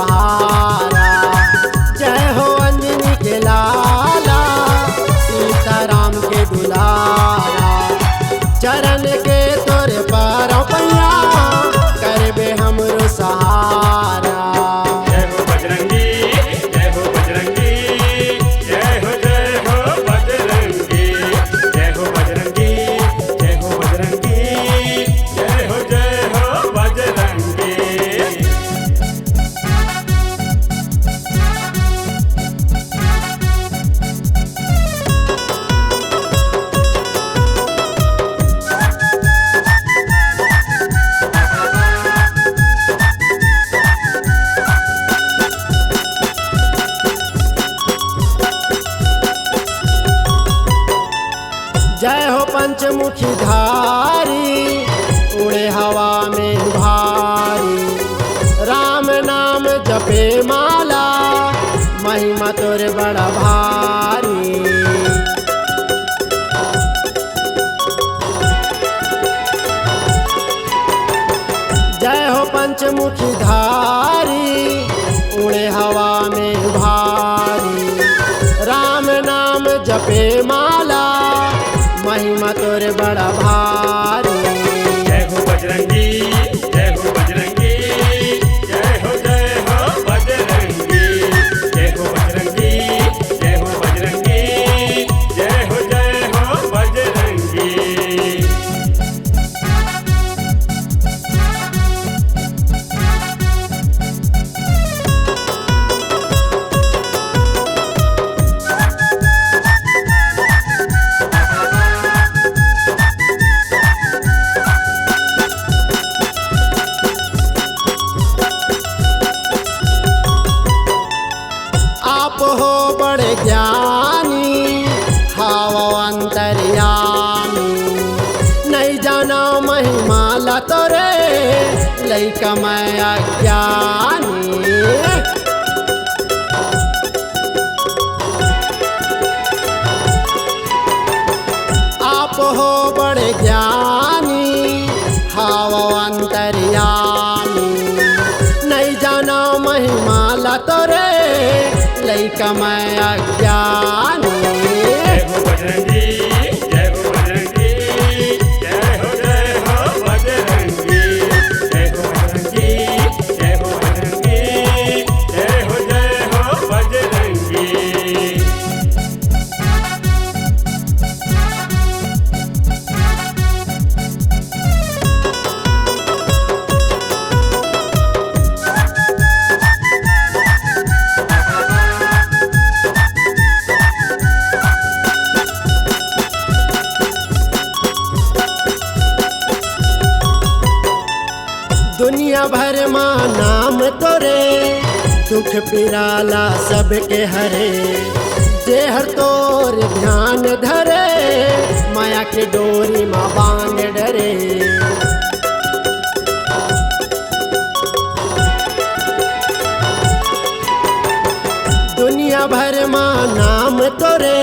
सहारा। जय हो अंजनी के लाला, सीताराम के दुलारा। चरण के तोरे पारों पैया, करबे हमरो सहारा। जय हो बजरंगी, जय हो बजरंगी, जय हो बजरंगी, जय हो बजरंगी, जय हो बजरंगी, जय हो बजरंगी। जय हो पंचमुखी धारी, उड़े हवा में भारी। राम नाम जपे माला, महिमा तोरे बड़ा भारी। जय हो पंचमुखी धारी, उड़े हवा में भारी। राम नाम जपे माला, महिमा तोरे बड़ा भारी। जय हो बजरंगी, जय हो बजरंगी, जय हो बजरंगी, जय हो बजरंगी, जय हो बजरंगी, जय हो बजरंगी। आप हो बड़े ज्ञानी, हावा अंतर्यामी। नहीं जाना महिमा ला तोरे, लइका मैं अज्ञानी। आप हो बड़े ज्ञानी, हावा अंतर्यामी। नहीं जाना महिमा ला तोरे, लइका मैं अज्ञानी। जय हो बजरंगी, जय हो बजरंगी, जय हो बजरंगी, जय हो बजरंगी, जय हो बजरंगी, जय हो बजरंगी। दुनिया भर माँ नाम तोरे, दुख पिराला सबके हरे। जे हर तोर ध्यान धरे, माया के डोरी माँ बांध डरे। दुनिया भर माँ नाम तोरे,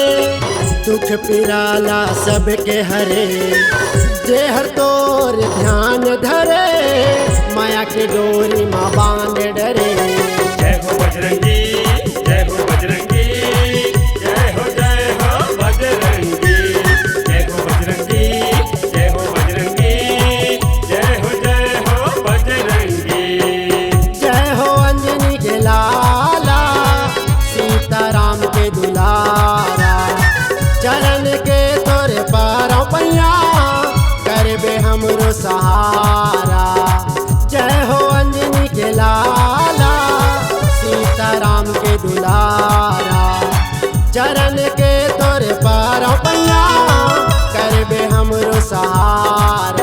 दुख पिराला सबके हरे। जे हर तोर ध्यान धरे, माया के डोरी माँ बांध डरे। जय हो बजरंगी, जय हो बजरंगी, जय हो बजरंगी, जय हो बजरंगी, जय हो बजरंगी, जय हो बजरंगी। जय हो अंजनी के लाला, सीताराम के दुलारा। चरण के तोरे पारों पैया, करबे हमरो सहारा। जय हो अंजनी के लाला, सीताराम के दुलारा। चरण के तोरे पारों पैया, करबे हमरो सहारा।